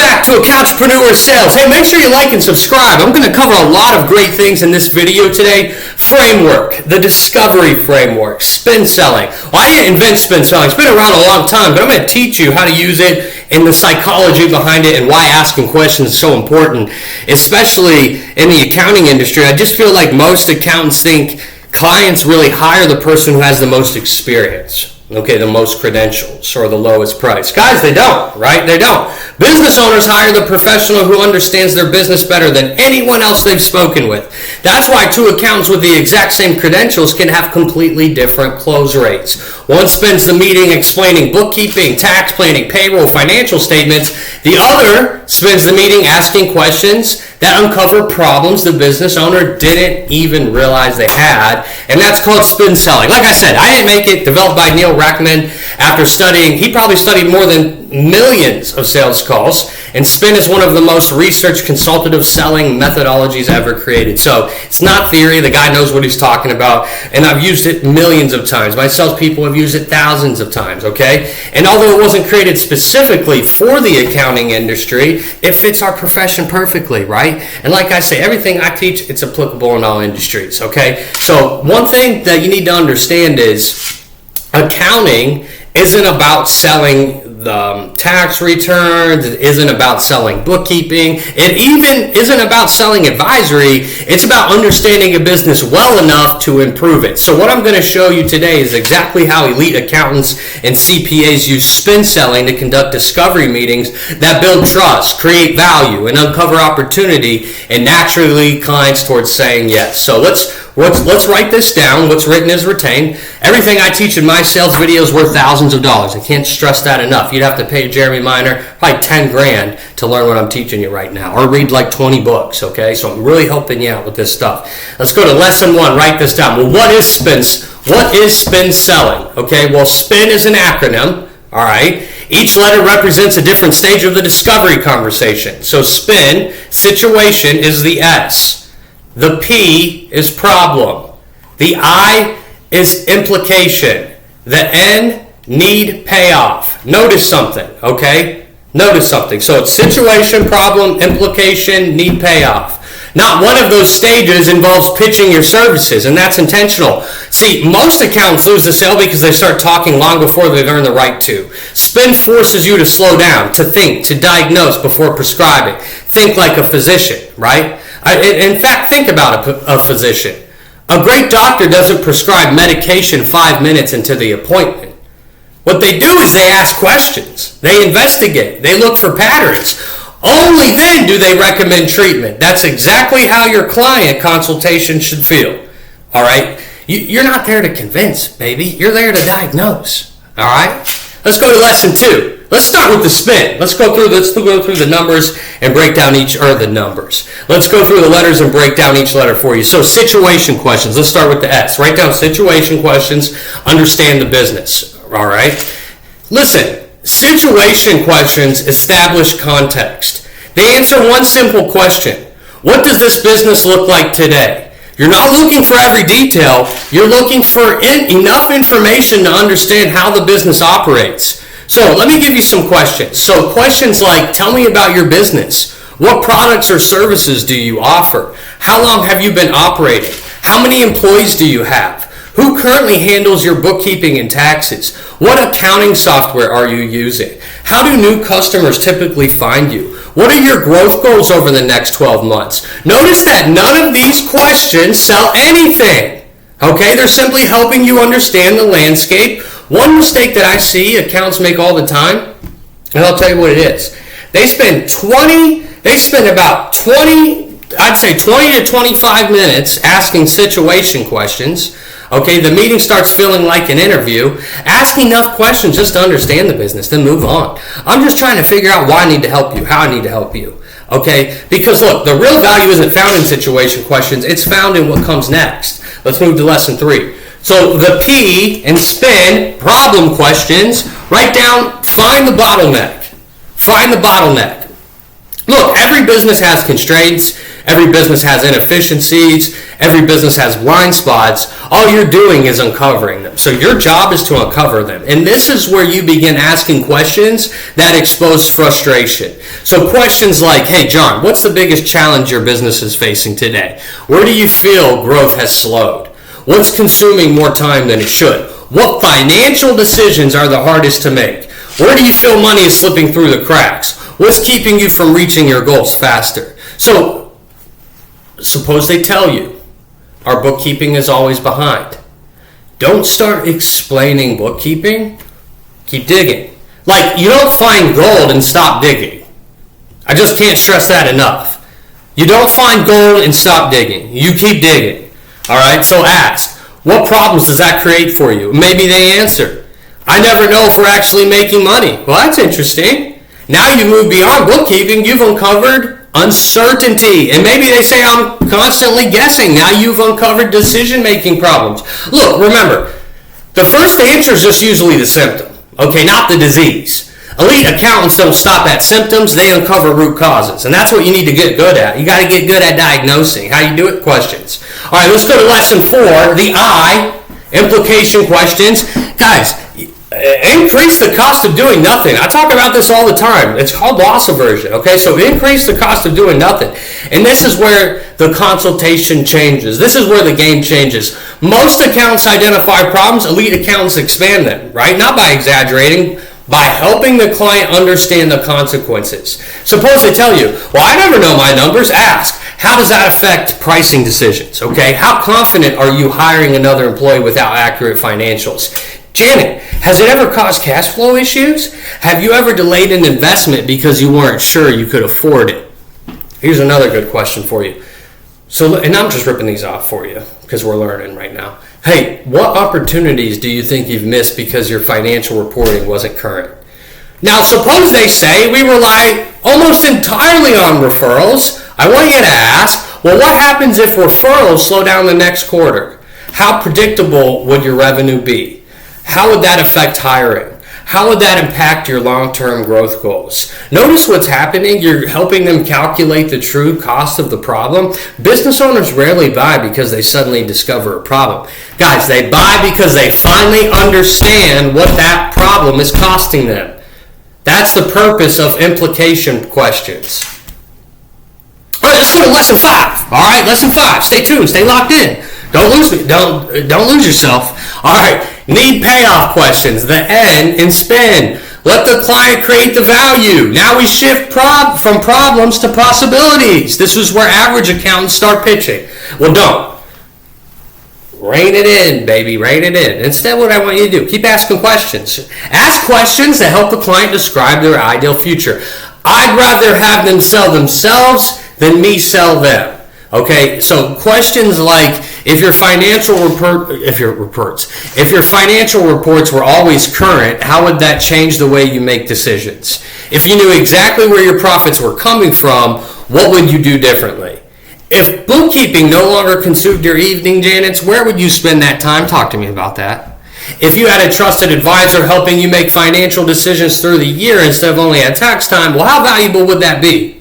back to Accountrepreneur Sales. Hey, make sure you like and subscribe. I'm going to cover a lot of great things in this video today. Framework, the discovery framework, spin selling. Well, I didn't invent spin selling. It's been around a long time, but I'm going to teach you how to use it and the psychology behind it and why asking questions is so important, especially in the accounting industry. I just feel like most accountants think clients really hire the person who has the most experience. Okay, the most credentials or the lowest price. Guys, they don't, right? They don't. Business owners hire the professional who understands their business better than anyone else they've spoken with. That's why two accountants with the exact same credentials can have completely different close rates. One spends the meeting explaining bookkeeping, tax planning, payroll, financial statements. The other spends the meeting asking questions that uncover problems the business owner didn't even realize they had, and that's called spin selling. Like I said, I didn't make it, developed by Neil Rackman after studying. He probably studied more than millions of sales calls, and spin is one of the most researched consultative selling methodologies ever created. So it's not theory. The guy knows what he's talking about, and I've used it millions of times. My salespeople have used it thousands of times, okay? And although it wasn't created specifically for the accounting industry, it fits our profession perfectly, right? And like I say, everything I teach, it's applicable in all industries, okay? So one thing that you need to understand is accounting isn't about selling the tax returns. It isn't about selling bookkeeping. It even isn't about selling advisory. It's about understanding a business well enough to improve it. So what I'm going to show you today is exactly how elite accountants and CPAs use spin selling to conduct discovery meetings that build trust, create value, and uncover opportunity, and naturally lead clients towards saying yes. So let's write this down. What's written is retained. Everything I teach in my sales videos is worth thousands of dollars. I can't stress that enough. You'd have to pay Jeremy Minor probably 10 grand to learn what I'm teaching you right now, or read like 20 books, okay? So I'm really helping you out with this stuff. Let's go to lesson 1. Write this down. Well, what is spin selling? Okay, well, spin is an acronym, all right? Each letter represents a different stage of the discovery conversation. So spin, situation, is the S. The P is problem. The I is implication. The N, need, payoff. Notice something, okay? Notice something. So it's situation, problem, implication, need, payoff. Not one of those stages involves pitching your services, and that's intentional. See, most accountants lose the sale because they start talking long before they've earned the right to. Spin forces you to slow down, to think, to diagnose before prescribing. Think like a physician, right? In fact, think about a physician. A great doctor doesn't prescribe medication 5 minutes into the appointment. What they do is they ask questions. They investigate. They look for patterns. Only then do they recommend treatment. That's exactly how your client consultation should feel. All right? You're not there to convince, baby. You're there to diagnose. All right? Let's go to lesson 2. Let's start with the spin. Let's go through the numbers and break down the numbers. Let's go through the letters and break down each letter for you. So situation questions. Let's start with the S. Write down situation questions. Understand the business. All right? Listen, situation questions establish context. They answer one simple question. What does this business look like today? You're not looking for every detail. You're looking for enough information to understand how the business operates. So let me give you some questions. So questions like, tell me about your business. What products or services do you offer? How long have you been operating? How many employees do you have? Who currently handles your bookkeeping and taxes? What accounting software are you using? How do new customers typically find you? What are your growth goals over the next 12 months? Notice that none of these questions sell anything. Okay, they're simply helping you understand the landscape. One mistake that I see accountants make all the time, and I'll tell you what it is. They spend about 20 to 25 minutes asking situation questions. Okay, the meeting starts feeling like an interview. Ask enough questions just to understand the business, then move on. I'm just trying to figure out why I need to help you, how I need to help you. Okay, because look, the real value isn't found in situation questions, it's found in what comes next. Let's move to lesson 3. So the P in spin, problem questions, write down, find the bottleneck. Find the bottleneck. Look, every business has constraints. Every business has inefficiencies. Every business has blind spots. All you're doing is uncovering them. So your job is to uncover them. And this is where you begin asking questions that expose frustration. So questions like, hey, John, what's the biggest challenge your business is facing today? Where do you feel growth has slowed? What's consuming more time than it should? What financial decisions are the hardest to make? Where do you feel money is slipping through the cracks? What's keeping you from reaching your goals faster? So, suppose they tell you, our bookkeeping is always behind. Don't start explaining bookkeeping. Keep digging. Like, you don't find gold and stop digging. I just can't stress that enough. You don't find gold and stop digging. You keep digging. All right, so ask, what problems does that create for you? Maybe they answer, I never know if we're actually making money. Well, that's interesting. Now you move beyond bookkeeping, you've uncovered uncertainty. And maybe they say, I'm constantly guessing. Now you've uncovered decision-making problems. Look, remember, the first answer is just usually the symptom, okay, not the disease. Elite accountants don't stop at symptoms, they uncover root causes. And that's what you need to get good at. You got to get good at diagnosing. How you do it? Questions. All right, let's go to lesson 4, the I, implication questions. Guys, increase the cost of doing nothing. I talk about this all the time. It's called loss aversion, okay? So increase the cost of doing nothing. And this is where the consultation changes. This is where the game changes. Most accountants identify problems. Elite accountants expand them, right? Not by exaggerating, by helping the client understand the consequences. Suppose they tell you, well, I never know my numbers. Ask, how does that affect pricing decisions, okay? How confident are you hiring another employee without accurate financials? Janet, has it ever caused cash flow issues? Have you ever delayed an investment because you weren't sure you could afford it? Here's another good question for you. So, and I'm just ripping these off for you because we're learning right now. Hey, what opportunities do you think you've missed because your financial reporting wasn't current? Now, suppose they say we rely almost entirely on referrals. I want you to ask, well, what happens if referrals slow down the next quarter? How predictable would your revenue be? How would that affect hiring? How would that impact your long-term growth goals? Notice what's happening. You're helping them calculate the true cost of the problem. Business owners rarely buy because they suddenly discover a problem. Guys, they buy because they finally understand what that problem is costing them. That's the purpose of implication questions. All right, let's go to lesson 5. All right, lesson 5. Stay tuned. Stay locked in. Don't lose me. Don't lose yourself. All right. Need payoff questions. The N in spin. Let the client create the value. Now we shift from problems to possibilities. This is where average accountants start pitching. Well, don't. Rein it in, baby. Rein it in. Instead, what I want you to do, keep asking questions. Ask questions that help the client describe their ideal future. I'd rather have them sell themselves than me sell them. Okay, so questions like, if your financial reports were always current, how would that change the way you make decisions? If you knew exactly where your profits were coming from, what would you do differently? If bookkeeping no longer consumed your evening, Janets, where would you spend that time? Talk to me about that. If you had a trusted advisor helping you make financial decisions through the year instead of only at tax time, well, how valuable would that be?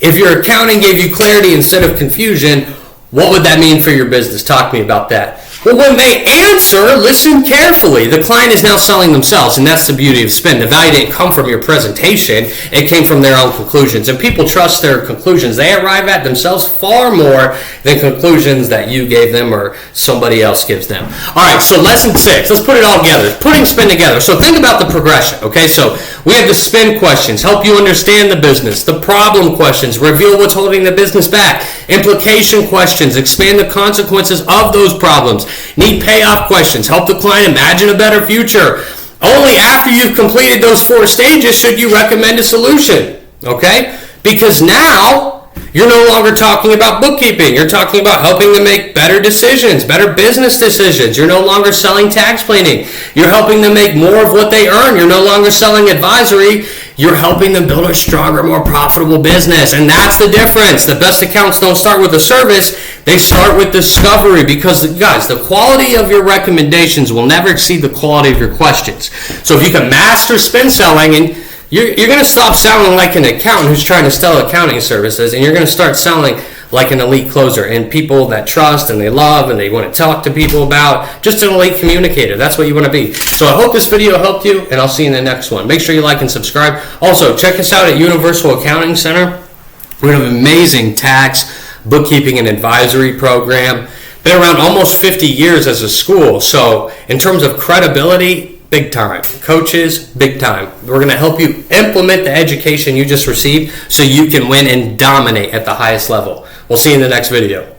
If your accounting gave you clarity instead of confusion, what would that mean for your business? Talk to me about that. Well, when they answer, listen carefully. The client is now selling themselves, and that's the beauty of spin. The value didn't come from your presentation. It came from their own conclusions. And people trust their conclusions. They arrive at themselves far more than conclusions that you gave them or somebody else gives them. All right, so lesson 6. Let's put it all together. Putting spin together. So think about the progression, okay? So we have the spin questions, help you understand the business. The problem questions, reveal what's holding the business back. Implication questions, expand the consequences of those problems. Need payoff questions, help the client imagine a better future. Only after you've completed those 4 stages should you recommend a solution, okay? Because now you're no longer talking about bookkeeping. You're talking about helping them make better decisions, better business decisions. You're no longer selling tax planning. You're helping them make more of what they earn. You're no longer selling advisory. You're helping them build a stronger, more profitable business. And that's the difference. The best accounts don't start with a service. They start with discovery because, guys, the quality of your recommendations will never exceed the quality of your questions. So if you can master spin selling, and you're going to stop sounding like an accountant who's trying to sell accounting services, and you're going to start selling like an elite closer and people that trust and they love and they want to talk to people about. Just an elite communicator. That's what you want to be. So I hope this video helped you, and I'll see you in the next one. Make sure you like and subscribe. Also, check us out at Universal Accounting Center. We have an amazing tax, bookkeeping, and advisory program. Been around almost 50 years as a school. So in terms of credibility, big time. Coaches, big time. We're going to help you implement the education you just received so you can win and dominate at the highest level. We'll see you in the next video.